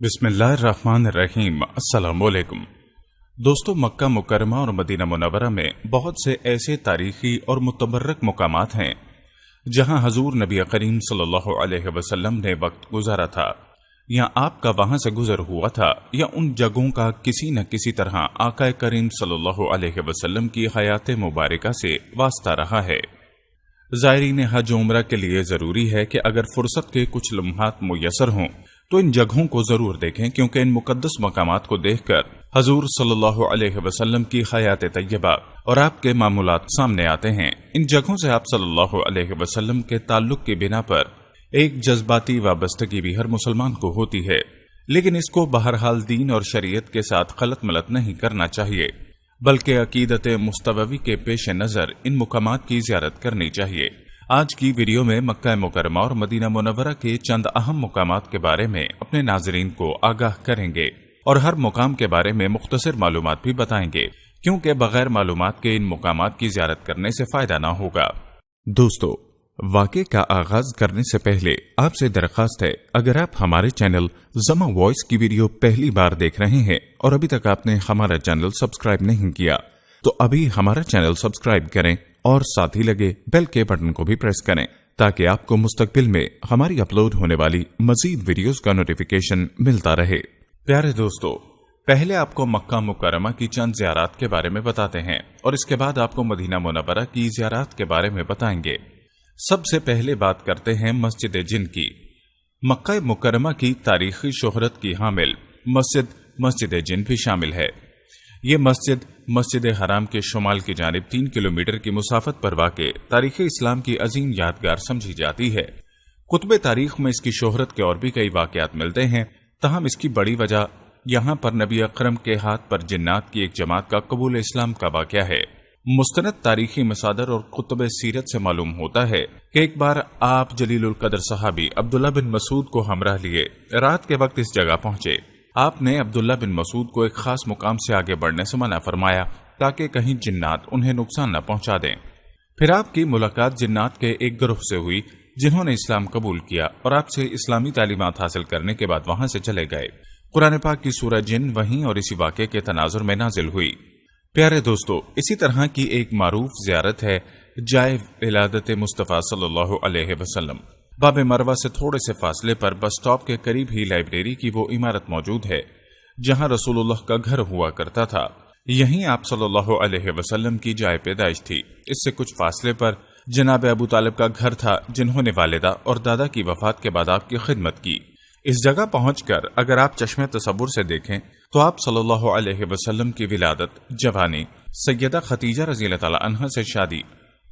بسم اللہ الرحمن الرحیم۔ السلام علیکم دوستو، مکہ مکرمہ اور مدینہ منورہ میں بہت سے ایسے تاریخی اور متبرک مقامات ہیں جہاں حضور نبی کریم صلی اللہ علیہ وسلم نے وقت گزارا تھا یا آپ کا وہاں سے گزر ہوا تھا، یا ان جگہوں کا کسی نہ کسی طرح آقا کریم صلی اللہ علیہ وسلم کی حیات مبارکہ سے واسطہ رہا ہے۔ زائرین حج عمرہ کے لیے ضروری ہے کہ اگر فرصت کے کچھ لمحات میسر ہوں تو ان جگہوں کو ضرور دیکھیں، کیونکہ ان مقدس مقامات کو دیکھ کر حضور صلی اللہ علیہ وسلم کی حیات طیبہ اور آپ کے معمولات سامنے آتے ہیں۔ ان جگہوں سے آپ صلی اللہ علیہ وسلم کے تعلق کی بنا پر ایک جذباتی وابستگی بھی ہر مسلمان کو ہوتی ہے، لیکن اس کو بہرحال دین اور شریعت کے ساتھ خلط ملط نہیں کرنا چاہیے، بلکہ عقیدت مصطفی کے پیش نظر ان مقامات کی زیارت کرنی چاہیے۔ آج کی ویڈیو میں مکہ مکرمہ اور مدینہ منورہ کے چند اہم مقامات کے بارے میں اپنے ناظرین کو آگاہ کریں گے اور ہر مقام کے بارے میں مختصر معلومات بھی بتائیں گے، کیونکہ بغیر معلومات کے ان مقامات کی زیارت کرنے سے فائدہ نہ ہوگا۔ دوستو، واقعے کا آغاز کرنے سے پہلے آپ سے درخواست ہے، اگر آپ ہمارے چینل زما وائس کی ویڈیو پہلی بار دیکھ رہے ہیں اور ابھی تک آپ نے ہمارا چینل سبسکرائب نہیں کیا تو ابھی ہمارا چینل سبسکرائب کریں اور ساتھ ہی لگے بیل کے بٹن کو بھی پریس کریں تاکہ آپ کو مستقبل میں ہماری اپلوڈ ہونے والی مزید ویڈیوز کا نوٹیفیکیشن ملتا رہے۔ پیارے دوستو، پہلے آپ کو مکہ مکرمہ کی چند زیارات کے بارے میں بتاتے ہیں اور اس کے بعد آپ کو مدینہ منورہ کی زیارات کے بارے میں بتائیں گے۔ سب سے پہلے بات کرتے ہیں مسجد جن کی۔ مکہ مکرمہ کی تاریخی شہرت کی حامل مسجد جن بھی شامل ہے۔ یہ مسجد حرام کے شمال کی جانب 3 کلومیٹر کی مسافت پر واقع تاریخ اسلام کی عظیم یادگار سمجھی جاتی ہے۔ کتب تاریخ میں اس کی شہرت کے اور بھی کئی واقعات ملتے ہیں، تاہم اس کی بڑی وجہ یہاں پر نبی اکرم کے ہاتھ پر جنات کی ایک جماعت کا قبول اسلام کا واقعہ ہے۔ مستند تاریخی مصادر اور کتب سیرت سے معلوم ہوتا ہے کہ ایک بار آپ جلیل القدر صحابی عبداللہ بن مسعود کو ہمراہ لیے رات کے وقت اس جگہ پہنچے۔ آپ نے عبداللہ بن مسعود کو ایک خاص مقام سے آگے بڑھنے سے منع فرمایا تاکہ کہیں جنات انہیں نقصان نہ پہنچا دیں۔ پھر آپ کی ملاقات جنات کے ایک گروہ سے ہوئی جنہوں نے اسلام قبول کیا اور آپ سے اسلامی تعلیمات حاصل کرنے کے بعد وہاں سے چلے گئے۔ قرآن پاک کی سورہ جن وہیں اور اسی واقعے کے تناظر میں نازل ہوئی۔ پیارے دوستو، اسی طرح کی ایک معروف زیارت ہے جائے ولادت مصطفیٰ صلی اللہ علیہ وسلم۔ باب مروہ سے تھوڑے سے فاصلے پر بس سٹاپ کے قریب ہی لائبریری کی وہ عمارت موجود ہے جہاں رسول اللہ کا گھر ہوا کرتا تھا۔ یہیں آپ صلی اللہ علیہ وسلم کی جائے پیدائش تھی۔ اس سے کچھ فاصلے پر جناب ابو طالب کا گھر تھا جنہوں نے والدہ اور دادا کی وفات کے بعد آپ کی خدمت کی۔ اس جگہ پہنچ کر اگر آپ چشم تصور سے دیکھیں تو آپ صلی اللہ علیہ وسلم کی ولادت، جوانی، سیدہ خدیجہ رضی اللہ تعالی عنہا سے شادی،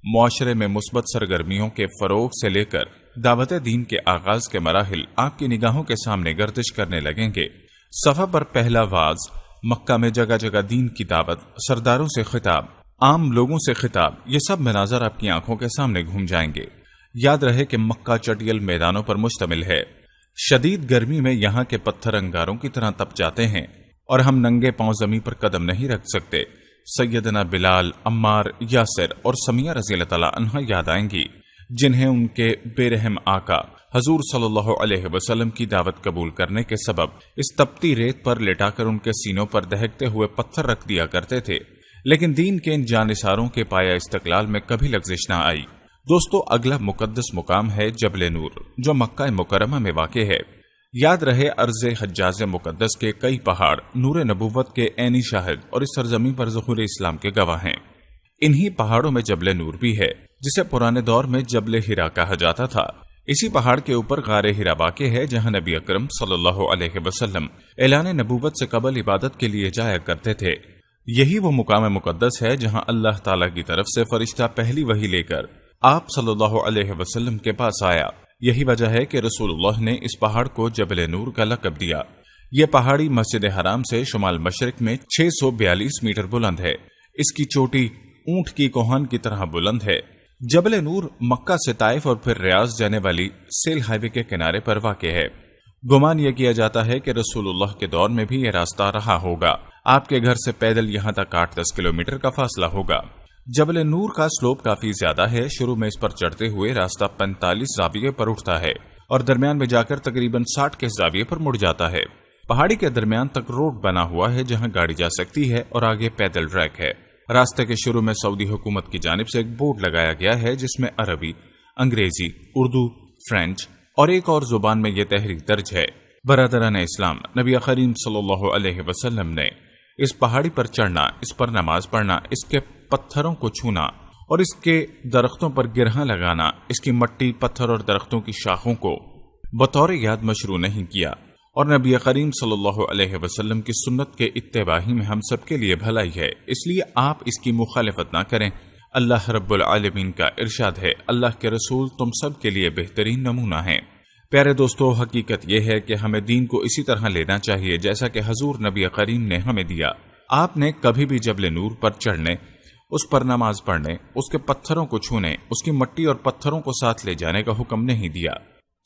معاشرے میں مثبت سرگرمیوں کے فروغ سے لے کر دعوت دین کے آغاز کے مراحل آپ کی نگاہوں کے سامنے گردش کرنے لگیں گے۔ صفحہ پر پہلا واعظ، مکہ میں جگہ جگہ دین کی دعوت، سرداروں سے خطاب، عام لوگوں سے خطاب، یہ سب مناظر آپ کی آنکھوں کے سامنے گھوم جائیں گے۔ یاد رہے کہ مکہ چٹیل میدانوں پر مشتمل ہے۔ شدید گرمی میں یہاں کے پتھر انگاروں کی طرح تپ جاتے ہیں اور ہم ننگے پاؤں زمین پر قدم نہیں رکھ سکتے۔ سیدنا بلال، عمار، یاسر اور سمیہ رضی اللہ تعالی عنہا یاد آئیں گی، جنہیں ان کے بے رحم آقا حضور صلی اللہ علیہ وسلم کی دعوت قبول کرنے کے سبب اس تپتی ریت پر لٹا کر ان کے سینوں پر دہکتے ہوئے پتھر رکھ دیا کرتے تھے، لیکن دین کے ان جانثاروں کے پایا استقلال میں کبھی لغزش نہ آئی۔ دوستو، اگلا مقدس مقام ہے جبل نور، جو مکہ مکرمہ میں واقع ہے۔ یاد رہے عرض حجاز مقدس کے کئی پہاڑ نور نبوت کے عینی شاہد اور اس سرزمین پر ظہور اسلام کے گواہ ہیں۔ انہی پہاڑوں میں جبل نور بھی ہے، جسے پرانے دور میں جبل ہرا کہا جاتا تھا۔ اسی پہاڑ کے اوپر غار ہرا واقع ہے جہاں نبی اکرم صلی اللہ علیہ وسلم اعلان نبوت سے قبل عبادت کے لیے جایا کرتے تھے۔ یہی وہ مقام مقدس ہے جہاں اللہ تعالی کی طرف سے فرشتہ پہلی وحی لے کر آپ صلی اللہ علیہ وسلم کے پاس آیا۔ یہی وجہ ہے کہ رسول اللہ نے اس پہاڑ کو جبل نور کا لقب دیا۔ یہ پہاڑی مسجد حرام سے شمال مشرق میں 642 میٹر بلند ہے۔ اس کی چوٹی اونٹ کی کوہان کی طرح بلند ہے۔ جبل نور مکہ سے طائف اور پھر ریاض جانے والی سیل ہائی وے کے کنارے پر واقع ہے۔ گمان یہ کیا جاتا ہے کہ رسول اللہ کے دور میں بھی یہ راستہ رہا ہوگا۔ آپ کے گھر سے پیدل یہاں تک 8-10 کلومیٹر کا فاصلہ ہوگا۔ جبل نور کا سلوپ کافی زیادہ ہے۔ شروع میں اس پر چڑھتے ہوئے راستہ 45 زاویے پر اٹھتا ہے اور درمیان میں جا کر تقریباً 60 کے زاویے پر مڑ جاتا ہے۔ پہاڑی کے درمیان تک روڈ بنا ہوا ہے جہاں گاڑی جا سکتی ہے اور آگے پیدل ٹریک ہے۔ راستے کے شروع میں سعودی حکومت کی جانب سے ایک بورڈ لگایا گیا ہے جس میں عربی، انگریزی، اردو، فرینچ اور ایک اور زبان میں یہ تحریر درج ہے۔ برادران اسلام، نبی کریم صلی اللہ علیہ وسلم نے اس پہاڑی پر چڑھنا، اس پر نماز پڑھنا، اس کے پتھروں کو چھونا اور اس کے درختوں پر گرہاں لگانا، اس کی مٹی، پتھر اور درختوں کی شاخوں کو بطور یاد مشروع نہیں کیا، اور نبی کریم صلی اللہ علیہ وسلم کی سنت کے اتباع میں ہم سب کے لیے بھلائی ہے، اس لیے آپ اس کی مخالفت نہ کریں۔ اللہ رب العالمین کا ارشاد ہے، اللہ کے رسول تم سب کے لیے بہترین نمونہ ہیں۔ پیارے دوستو، حقیقت یہ ہے کہ ہمیں دین کو اسی طرح لینا چاہیے جیسا کہ حضور نبی کریم نے ہمیں دیا۔ آپ نے کبھی بھی جبل نور پر چڑھنے، اس پر نماز پڑھنے، اس کے پتھروں کو چھونے، اس کی مٹی اور پتھروں کو ساتھ لے جانے کا حکم نہیں دیا۔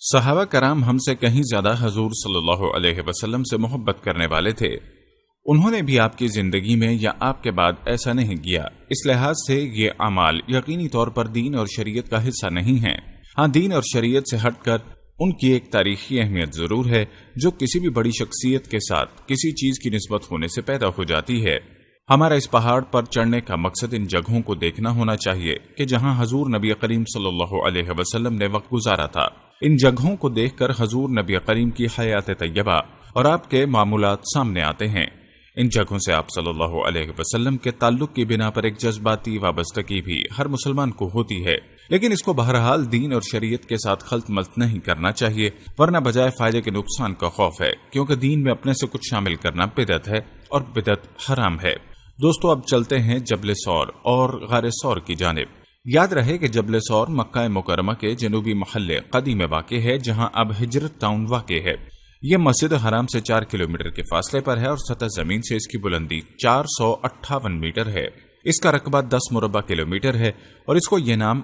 صحابہ کرام ہم سے کہیں زیادہ حضور صلی اللہ علیہ وسلم سے محبت کرنے والے تھے۔ انہوں نے بھی آپ کی زندگی میں یا آپ کے بعد ایسا نہیں کیا۔ اس لحاظ سے یہ اعمال یقینی طور پر دین اور شریعت کا حصہ نہیں ہیں۔ ہاں، دین اور شریعت سے ہٹ کر ان کی ایک تاریخی اہمیت ضرور ہے جو کسی بھی بڑی شخصیت کے ساتھ کسی چیز کی نسبت ہونے سے پیدا ہو جاتی ہے۔ ہمارا اس پہاڑ پر چڑھنے کا مقصد ان جگہوں کو دیکھنا ہونا چاہیے کہ جہاں حضور نبی کریم صلی اللہ علیہ وسلم نے وقت گزارا تھا۔ ان جگہوں کو دیکھ کر حضور نبی کریم کی حیات طیبہ اور آپ کے معمولات سامنے آتے ہیں۔ ان جگہوں سے آپ صلی اللہ علیہ وسلم کے تعلق کی بنا پر ایک جذباتی وابستگی بھی ہر مسلمان کو ہوتی ہے، لیکن اس کو بہرحال دین اور شریعت کے ساتھ خلط ملط نہیں کرنا چاہیے، ورنہ بجائے فائدے کے نقصان کا خوف ہے، کیونکہ دین میں اپنے سے کچھ شامل کرنا بدعت ہے اور بدعت حرام ہے۔ دوستو، اب چلتے ہیں جبل ثور اور غار ثور کی جانب۔ یاد رہے کہ جبل ثور مکہ مکرمہ کے جنوبی محلے قدی میں واقع ہے، جہاں اب ہجرت ٹاؤن واقع ہے۔ یہ مسجد حرام سے 4 کلومیٹر کے فاصلے پر ہے اور سطح زمین سے اس کی بلندی 458 میٹر ہے۔ اس کا رقبہ 10 مربع کلومیٹر ہے اور اس کو یہ نام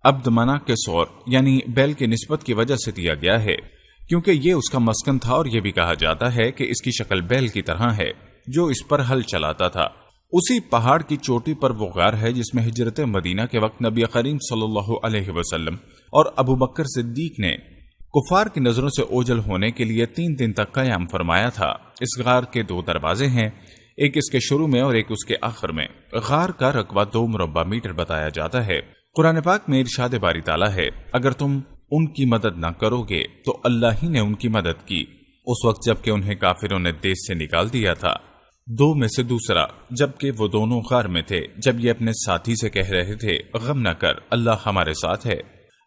عبد منع کے ثور یعنی بیل کی نسبت کی وجہ سے دیا گیا ہے، کیونکہ یہ اس کا مسکن تھا، اور یہ بھی کہا جاتا ہے کہ اس کی شکل بیل کی طرح ہے جو اس پر ہل چلاتا تھا۔ اسی پہاڑ کی چوٹی پر وہ غار ہے جس میں ہجرت مدینہ کے وقت نبی کریم صلی اللہ علیہ وسلم اور ابو بکر صدیق نے کفار کی نظروں سے اوجھل ہونے کے لیے 3 دن تک قیام فرمایا تھا۔ اس غار کے 2 دروازے ہیں، ایک اس کے شروع میں اور ایک اس کے آخر میں۔ غار کا رقبہ 2 مربع میٹر بتایا جاتا ہے۔ قرآن پاک میں ارشاد باری تعالیٰ ہے، اگر تم ان کی مدد نہ کرو گے تو اللہ ہی نے ان کی مدد کی، اس وقت جب کہ انہیں کافروں نے دیش سے نکال دیا تھا۔ 2 میں سے دوسرا، جبکہ وہ دونوں غار میں تھے، جب یہ اپنے ساتھی سے کہہ رہے تھے، غم نہ کر، اللہ ہمارے ساتھ ہے۔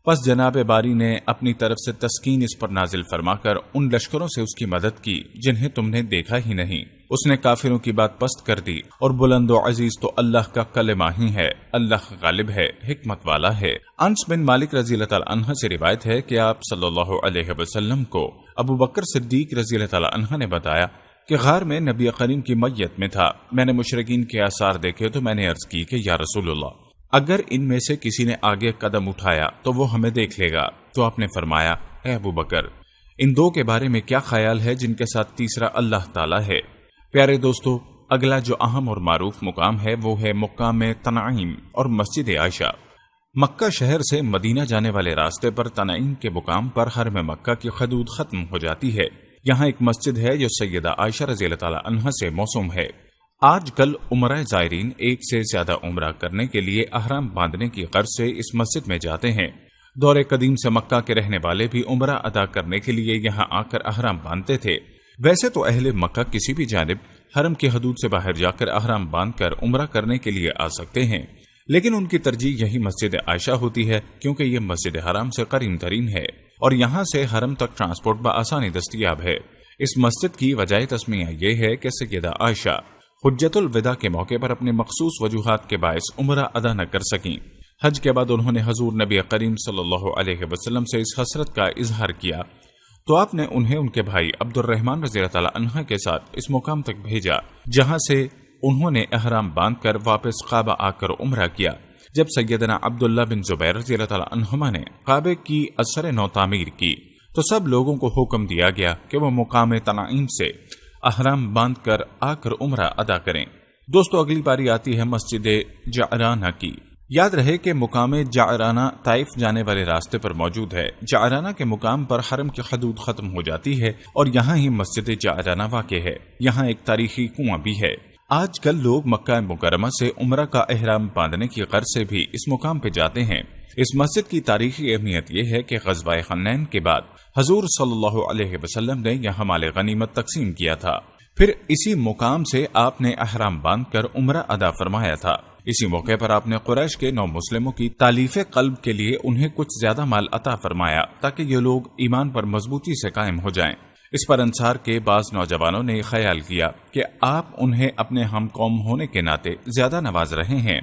پس جناب باری نے اپنی طرف سے تسکین اس پر نازل فرما کر ان لشکروں سے اس کی مدد کی جنہیں تم نے دیکھا ہی نہیں۔ اس نے کافروں کی بات پست کر دی، اور بلند و عزیز تو اللہ کا کلمہ ہی ہے، اللہ غالب ہے، حکمت والا ہے۔ انس بن مالک رضی اللہ تعالی عنہ سے روایت ہے کہ آپ صلی اللہ علیہ وسلم کو ابو بکر صدیق رضی اللہ تعالی عنہ نے بتایا کہ غار میں نبی کریم کی میت میں تھا۔ میں نے مشرکین کے آثار دیکھے تو میں نے عرض کی کہ یا رسول اللہ، اگر ان میں سے کسی نے آگے قدم اٹھایا تو وہ ہمیں دیکھ لے گا۔ تو آپ نے فرمایا، اے ابو بکر، ان 2 کے بارے میں کیا خیال ہے جن کے ساتھ تیسرا اللہ تعالیٰ ہے؟ پیارے دوستو، اگلا جو اہم اور معروف مقام ہے وہ ہے مقام تنعیم اور مسجد عائشہ۔ مکہ شہر سے مدینہ جانے والے راستے پر تنعیم کے مقام پر حرم مکہ کی حدود ختم ہو جاتی ہے۔ یہاں ایک مسجد ہے جو سیدہ عائشہ رضی اللہ تعالی عنہا سے موسوم ہے۔ آج کل عمرہ زائرین ایک سے زیادہ عمرہ کرنے کے لیے احرام باندھنے کی غرض سے اس مسجد میں جاتے ہیں۔ دور قدیم سے مکہ کے رہنے والے بھی عمرہ ادا کرنے کے لیے یہاں آ کر احرام باندھتے تھے۔ ویسے تو اہل مکہ کسی بھی جانب حرم کی حدود سے باہر جا کر احرام باندھ کر عمرہ کرنے کے لیے آ سکتے ہیں، لیکن ان کی ترجیح یہی مسجد عائشہ ہوتی ہے، کیونکہ یہ مسجد حرام سے قریب ترین ہے اور یہاں سے حرم تک ٹرانسپورٹ بآسانی دستیاب ہے۔ اس مسجد کی وجہ تسمیہ یہ ہے کہ سیدہ عائشہ حجت الوداع کے موقع پر اپنے مخصوص وجوہات کے باعث عمرہ ادا نہ کر سکیں۔ حج کے بعد انہوں نے حضور نبی کریم صلی اللہ علیہ وسلم سے اس حسرت کا اظہار کیا، تو آپ نے انہیں ان کے بھائی عبد الرحمن رضی اللہ تعالی عنہ کے ساتھ اس مقام تک بھیجا، جہاں سے انہوں نے احرام باندھ کر واپس کعبہ آ کر عمرہ کیا۔ جب سیدنا عبداللہ بن زبیر رضی اللہ تعالی عنہما نے کعبے کی اثر نو تعمیر کی تو سب لوگوں کو حکم دیا گیا کہ وہ مقام تنعیم سے احرام باندھ کر آ کر عمرہ ادا کریں۔ دوستو، اگلی باری آتی ہے مسجد جعرانہ کی۔ یاد رہے کہ مقام جعرانہ طائف جانے والے راستے پر موجود ہے۔ جعرانہ کے مقام پر حرم کی حدود ختم ہو جاتی ہے اور یہاں ہی مسجد جعرانہ واقع ہے۔ یہاں ایک تاریخی کنواں بھی ہے۔ آج کل لوگ مکہ مکرمہ سے عمرہ کا احرام باندھنے کی غرض سے بھی اس مقام پہ جاتے ہیں۔ اس مسجد کی تاریخی اہمیت یہ ہے کہ غزوہ حنین کے بعد حضور صلی اللہ علیہ وسلم نے یہاں مال غنیمت تقسیم کیا تھا، پھر اسی مقام سے آپ نے احرام باندھ کر عمرہ ادا فرمایا تھا۔ اسی موقع پر آپ نے قریش کے 9 مسلموں کی تالیف قلب کے لیے انہیں کچھ زیادہ مال عطا فرمایا تاکہ یہ لوگ ایمان پر مضبوطی سے قائم ہو جائیں۔ اس پر انصار کے بعض نوجوانوں نے خیال کیا کہ آپ انہیں اپنے ہم قوم ہونے کے ناطے زیادہ نواز رہے ہیں،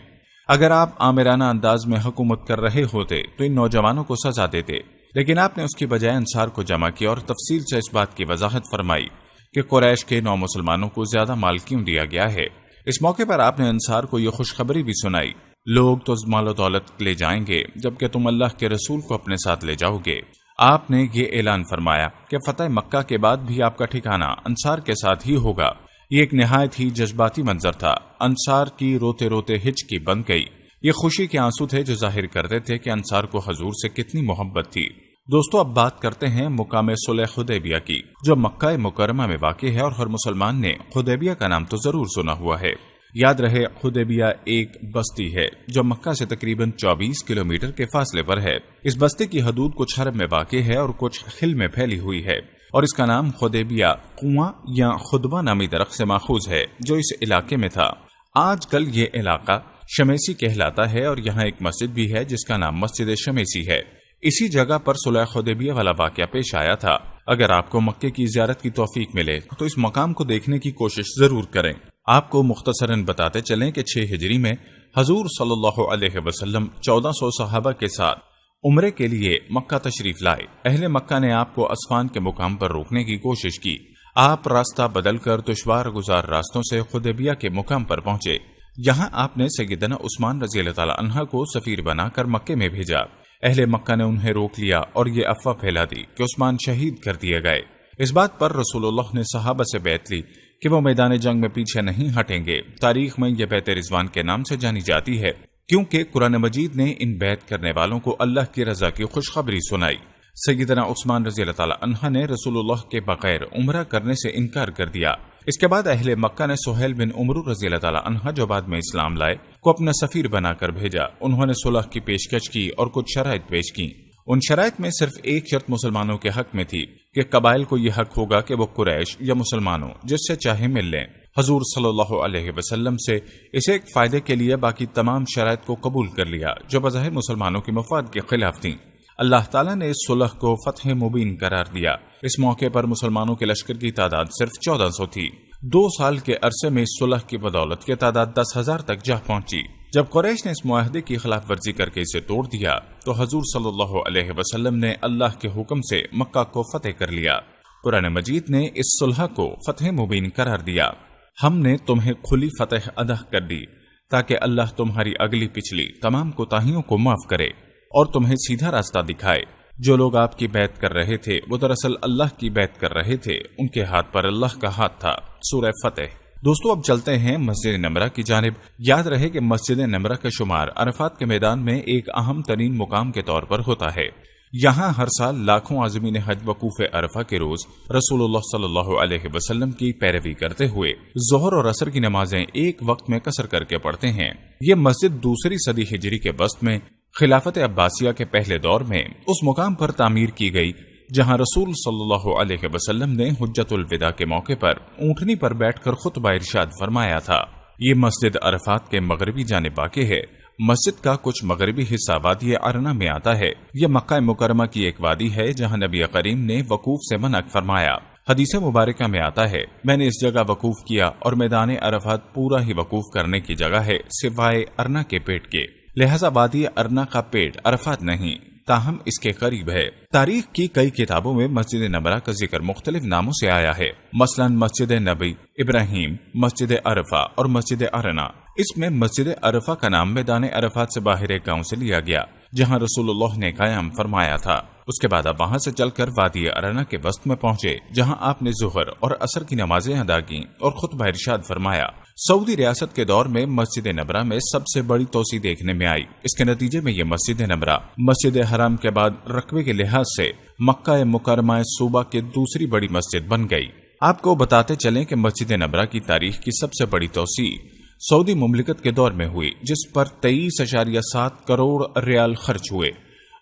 اگر آپ آمرانہ انداز میں حکومت کر رہے ہوتے تو ان نوجوانوں کو سزا دیتے، لیکن آپ نے اس کی بجائے انصار کو جمع کیا اور تفصیل سے اس بات کی وضاحت فرمائی کہ قریش کے 9 مسلمانوں کو زیادہ مال کیوں دیا گیا ہے۔ اس موقع پر آپ نے انصار کو یہ خوشخبری بھی سنائی، لوگ تو مال و دولت لے جائیں گے جبکہ تم اللہ کے رسول کو اپنے ساتھ لے جاؤ گے۔ آپ نے یہ اعلان فرمایا کہ فتح مکہ کے بعد بھی آپ کا ٹھکانہ انصار کے ساتھ ہی ہوگا۔ یہ ایک نہایت ہی جذباتی منظر تھا۔ انصار کی روتے روتے ہچکی بن گئی۔ یہ خوشی کے آنسو تھے جو ظاہر کرتے تھے کہ انصار کو حضور سے کتنی محبت تھی۔ دوستو، اب بات کرتے ہیں مقام صلح حدیبیہ کی، جو مکہ مکرمہ میں واقع ہے اور ہر مسلمان نے حدیبیہ کا نام تو ضرور سنا ہوا ہے۔ یاد رہے، حدیبیہ ایک بستی ہے جو مکہ سے تقریباً 24 کلومیٹر کے فاصلے پر ہے۔ اس بستی کی حدود کچھ حرم میں واقع ہے اور کچھ خل میں پھیلی ہوئی ہے، اور اس کا نام حدیبیہ کنواں یا خدبہ نامی درخت سے ماخوذ ہے جو اس علاقے میں تھا۔ آج کل یہ علاقہ شمیسی کہلاتا ہے اور یہاں ایک مسجد بھی ہے جس کا نام مسجد شمیسی ہے۔ اسی جگہ پر صلح حدیبیہ والا واقعہ پیش آیا تھا۔ اگر آپ کو مکے کی زیارت کی توفیق ملے تو اس مقام کو دیکھنے کی کوشش ضرور کریں۔ آپ کو مختصراً بتاتے چلیں کہ 6 ہجری میں حضور صلی اللہ علیہ وسلم 1400 صحابہ کے ساتھ عمرے کے لیے مکہ تشریف لائے۔ اہل مکہ نے آپ کو اسفان کے مقام پر روکنے کی کوشش کی۔ آپ راستہ بدل کر دشوار گزار راستوں سے حدیبیہ کے مقام پر پہنچے۔ یہاں آپ نے سیدنا عثمان رضی اللہ تعالی عنہ کو سفیر بنا کر مکے میں بھیجا۔ اہل مکہ نے انہیں روک لیا اور یہ افواہ پھیلا دی کہ عثمان شہید کر دیے گئے۔ اس بات پر رسول اللہ نے صحابہ سے بیعت لی کہ وہ میدان جنگ میں پیچھے نہیں ہٹیں گے۔ تاریخ میں یہ بیعت رضوان کے نام سے جانی جاتی ہے کیونکہ قرآن مجید نے ان بیعت کرنے والوں کو اللہ کی رضا کی خوشخبری سنائی۔ سیدنا عثمان رضی اللہ تعالی عنہ نے رسول اللہ کے بغیر عمرہ کرنے سے انکار کر دیا۔ اس کے بعد اہل مکہ نے سہیل بن عمرو رضی اللہ تعالی عنہ، جو بعد میں اسلام لائے، کو اپنا سفیر بنا کر بھیجا۔ انہوں نے صلح کی پیشکش کی اور کچھ شرائط پیش کی۔ ان شرائط میں صرف ایک شرط مسلمانوں کے حق میں تھی کہ قبائل کو یہ حق ہوگا کہ وہ قریش یا مسلمانوں جس سے چاہے مل لیں۔ حضور صلی اللہ علیہ وسلم سے اس ایک فائدے کے لیے باقی تمام شرائط کو قبول کر لیا جو بظاہر مسلمانوں کے مفاد کے خلاف تھیں۔ اللہ تعالیٰ نے اس صلح کو فتح مبین قرار دیا۔ اس موقع پر مسلمانوں کے لشکر کی تعداد صرف 1400 تھی۔ 2 سال کے عرصے میں اس صلح کی بدولت کی تعداد 10,000 تک جا پہنچی۔ جب قریش نے اس معاہدے کی خلاف ورزی کر کے اسے توڑ دیا تو حضور صلی اللہ علیہ وسلم نے اللہ کے حکم سے مکہ کو فتح کر لیا۔ قرآن مجید نے اس صلح کو فتح مبین قرار دیا۔ ہم نے تمہیں کھلی فتح عطا کر دی تاکہ اللہ تمہاری اگلی پچھلی تمام کوتاہیوں کو معاف کرے اور تمہیں سیدھا راستہ دکھائے۔ جو لوگ آپ کی بیعت کر رہے تھے وہ دراصل اللہ کی بیعت کر رہے تھے، ان کے ہاتھ پر اللہ کا ہاتھ تھا۔ سورہ فتح۔ دوستو، اب چلتے ہیں مسجد نمرہ کی جانب۔ یاد رہے کہ مسجد نمرہ کا شمار عرفات کے میدان میں ایک اہم ترین مقام کے طور پر ہوتا ہے۔ یہاں ہر سال لاکھوں عازمین حج وقوف عرفہ کے روز رسول اللہ صلی اللہ علیہ وسلم کی پیروی کرتے ہوئے ظہر اور عصر کی نمازیں ایک وقت میں قصر کر کے پڑھتے ہیں۔ یہ مسجد 2 صدی ہجری کے وسط میں خلافت عباسیہ کے پہلے دور میں اس مقام پر تعمیر کی گئی جہاں رسول صلی اللہ علیہ وسلم نے حجۃ الوداع کے موقع پر اونٹنی پر بیٹھ کر خطبہ ارشاد فرمایا تھا۔ یہ مسجد عرفات کے مغربی جانب واقع ہے۔ مسجد کا کچھ مغربی حصہ وادی ارنا میں آتا ہے۔ یہ مکہ مکرمہ کی ایک وادی ہے جہاں نبی کریم نے وقوف سے منع فرمایا۔ حدیث مبارکہ میں آتا ہے، میں نے اس جگہ وقوف کیا اور میدان عرفات پورا ہی وقوف کرنے کی جگہ ہے سوائے ارنا کے پیٹ کے، لہذا وادی ارنا کا پیٹ عرفات نہیں، تاہم اس کے قریب ہے۔ تاریخ کی کئی کتابوں میں مسجد نمرہ کا ذکر مختلف ناموں سے آیا ہے، مثلا مسجد نبی ابراہیم، مسجد عرفہ اور مسجد ارنا۔ اس میں مسجد عرفہ کا نام میدان عرفات سے باہر ایک گاؤں سے لیا گیا جہاں رسول اللہ نے قیام فرمایا تھا۔ اس کے بعد آپ وہاں سے چل کر وادی ارنا کے وسط میں پہنچے جہاں آپ نے ظہر اور عصر کی نمازیں ادا کی اور خطبہ ارشاد فرمایا۔ سعودی ریاست کے دور میں مسجد نبرہ میں سب سے بڑی توسیع دیکھنے میں آئی۔ اس کے نتیجے میں یہ مسجد نبرہ مسجد حرام کے بعد رقبے کے لحاظ سے مکہ مکرمہ صوبہ کی دوسری بڑی مسجد بن گئی۔ آپ کو بتاتے چلیں کہ مسجد نبرہ کی تاریخ کی سب سے بڑی توسیع سعودی مملکت کے دور میں ہوئی، جس پر 23.7 کروڑ ریال خرچ ہوئے۔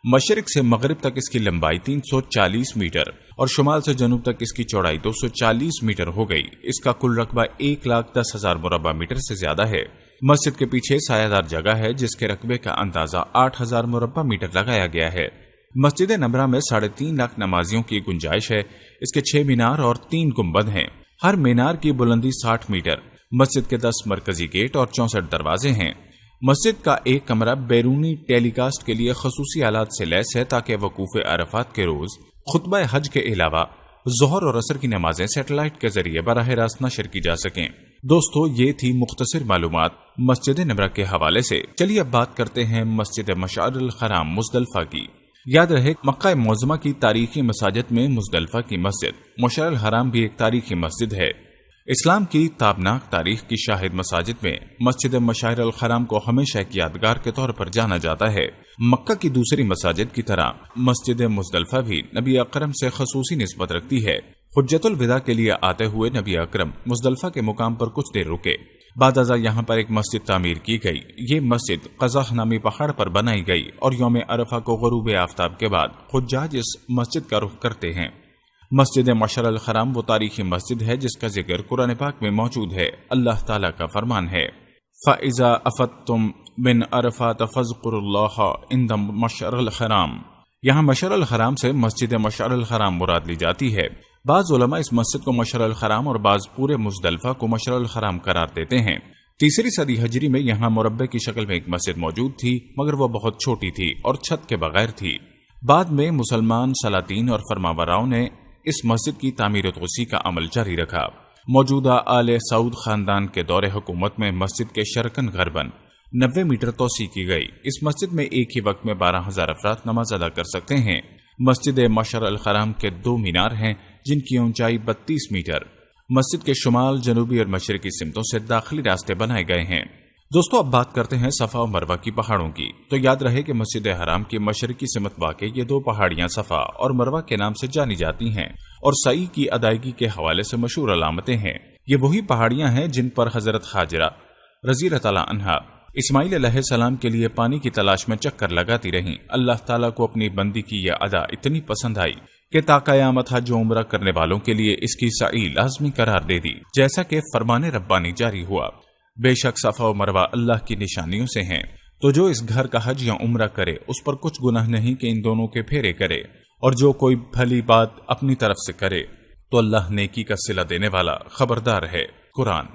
مشرق سے مغرب تک اس کی لمبائی 340 میٹر اور شمال سے جنوب تک اس کی چوڑائی 240 میٹر ہو گئی۔ اس کا کل رقبہ 1,10,000 مربع میٹر سے زیادہ ہے۔ مسجد کے پیچھے سایہ دار جگہ ہے جس کے رقبے کا اندازہ 8,000 مربع میٹر لگایا گیا ہے۔ مسجد نبرہ میں 3.5 لاکھ نمازیوں کی گنجائش ہے۔ اس کے 6 مینار اور 3 گنبد ہیں۔ ہر مینار کی بلندی 60 میٹر۔ مسجد کے 10 مرکزی گیٹ اور 64 دروازے ہیں۔ مسجد کا ایک کمرہ بیرونی ٹیلی کاسٹ کے لیے خصوصی آلات سے لیس ہے تاکہ وقوف عرفات کے روز خطبہ حج کے علاوہ ظہر اور عصر کی نمازیں سیٹلائٹ کے ذریعے براہ راست نشر کی جا سکیں۔ دوستو، یہ تھی مختصر معلومات مسجد نبرہ کے حوالے سے۔ چلیے اب بات کرتے ہیں مسجد مشعر الحرام مزدلفہ کی۔ یاد رہے مکہ معظمہ کی تاریخی مساجد میں مزدلفہ کی مسجد مشعر الحرام بھی ایک تاریخی مسجد ہے۔ اسلام کی تابناک تاریخ کی شاہد مساجد میں مسجد مشعر الحرام کو ہمیشہ ایک یادگار کے طور پر جانا جاتا ہے۔ مکہ کی دوسری مساجد کی طرح مسجد مزدلفہ بھی نبی اکرم سے خصوصی نسبت رکھتی ہے۔ حجۃ الوداع کے لیے آتے ہوئے نبی اکرم مزدلفہ کے مقام پر کچھ دیر رکے۔ بعد ازاں یہاں پر ایک مسجد تعمیر کی گئی۔ یہ مسجد قزح نامی پہاڑ پر بنائی گئی اور یوم عرفہ کو غروب آفتاب کے بعد حجاج اس مسجد کا رخ کرتے ہیں۔ مسجد مشعر الحرام وہ تاریخی مسجد ہے جس کا ذکر قرآن پاک میں موجود ہے۔ اللہ تعالیٰ کا فرمان ہے، فَإِذَا أَفَضْتُم مِّنْ عَرَفَاتَ فَاذْكُرُوا اللَّهَ عِندَ مَشْعَرِ الْحَرَام۔ یہاں مشعر الحرام سے مسجد مشعر الحرام مراد لی جاتی ہے۔ بعض علماء اس مسجد کو مشعر الحرام اور بعض پورے مزدلفہ کو مشعر الحرام قرار دیتے ہیں۔ 3 صدی ہجری میں یہاں مربع کی شکل میں ایک مسجد موجود تھی، مگر وہ بہت چھوٹی تھی اور چھت کے بغیر تھی۔ بعد میں مسلمان سلاطین اور فرمانبراؤں نے اس مسجد کی تعمیر و توسیع کا عمل جاری رکھا۔ موجودہ آل سعود خاندان کے دور حکومت میں مسجد کے شرقاً غرباً 90 میٹر توسیع کی گئی۔ اس مسجد میں ایک ہی وقت میں 12,000 افراد نماز ادا کر سکتے ہیں۔ مسجد مشعر الحرام کے 2 مینار ہیں جن کی اونچائی 32 میٹر۔ مسجد کے شمال، جنوبی اور مشرقی سمتوں سے داخلی راستے بنائے گئے ہیں۔ دوستو، اب بات کرتے ہیں صفا و مروہ کی پہاڑوں کی۔ تو یاد رہے کہ مسجد حرام کی مشرقی سمت واقع یہ 2 پہاڑیاں صفا اور مروہ کے نام سے جانی جاتی ہیں اور سعی کی ادائیگی کے حوالے سے مشہور علامتیں ہیں۔ یہ وہی پہاڑیاں ہیں جن پر حضرت ہاجرہ رضی اللہ تعالیٰ عنہا اسماعیل علیہ السلام کے لیے پانی کی تلاش میں چکر لگاتی رہیں۔ اللہ تعالیٰ کو اپنی بندی کی یہ ادا اتنی پسند آئی کہ تا قیامت حج و عمرہ کرنے والوں کے لیے اس کی سعی لازمی قرار دے دی، جیسا کہ فرمان ربانی جاری ہوا، بے شک صفا و مروہ اللہ کی نشانیوں سے ہیں، تو جو اس گھر کا حج یا عمرہ کرے اس پر کچھ گناہ نہیں کہ ان دونوں کے پھیرے کرے، اور جو کوئی بھلی بات اپنی طرف سے کرے تو اللہ نیکی کا صلہ دینے والا خبردار ہے۔ قرآن۔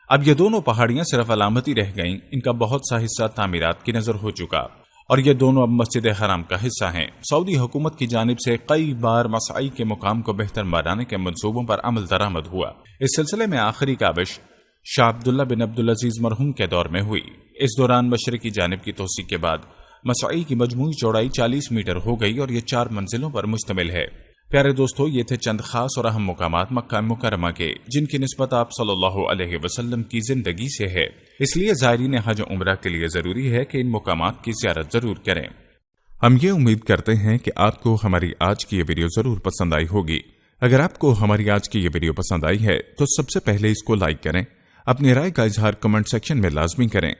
اب یہ دونوں پہاڑیاں صرف علامتی رہ گئیں، ان کا بہت سا حصہ تعمیرات کی نظر ہو چکا اور یہ دونوں اب مسجد حرام کا حصہ ہیں۔ سعودی حکومت کی جانب سے کئی بار مسعی کے مقام کو بہتر بنانے کے منصوبوں پر عمل درآمد ہوا۔ اس سلسلے میں آخری کاوش شاہ عبداللہ بن عبدالعزیز مرحوم کے دور میں ہوئی۔ اس دوران مشرقی جانب کی توسیع کے بعد مسعی کی مجموعی چوڑائی 40 میٹر ہو گئی اور یہ 4 منزلوں پر مشتمل ہے۔ پیارے دوستو، یہ تھے چند خاص اور اہم مقامات مکہ مکرمہ کے جن کی نسبت آپ صلی اللہ علیہ وسلم کی زندگی سے ہے، اس لیے زائرین حج و عمرہ کے لیے ضروری ہے کہ ان مقامات کی زیارت ضرور کریں۔ ہم یہ امید کرتے ہیں کہ آپ کو ہماری آج کی یہ ویڈیو ضرور پسند آئی ہوگی۔ اگر آپ کو ہماری آج کی یہ ویڈیو پسند آئی ہے تو سب سے پہلے اس کو لائک کریں، اپنی رائے کا اظہار کمنٹ سیکشن میں لازمی کریں۔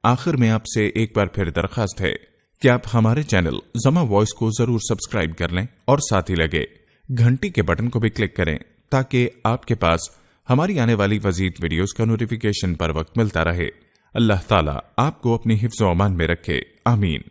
آخر میں آپ سے ایک بار پھر درخواست ہے کہ آپ ہمارے چینل زما وائس کو ضرور سبسکرائب کر لیں اور ساتھ ہی لگے گھنٹی کے بٹن کو بھی کلک کریں تاکہ آپ کے پاس ہماری آنے والی مزید ویڈیوز کا نوٹیفیکیشن پر وقت ملتا رہے۔ اللہ تعالیٰ آپ کو اپنی حفظ و امان میں رکھے، آمین۔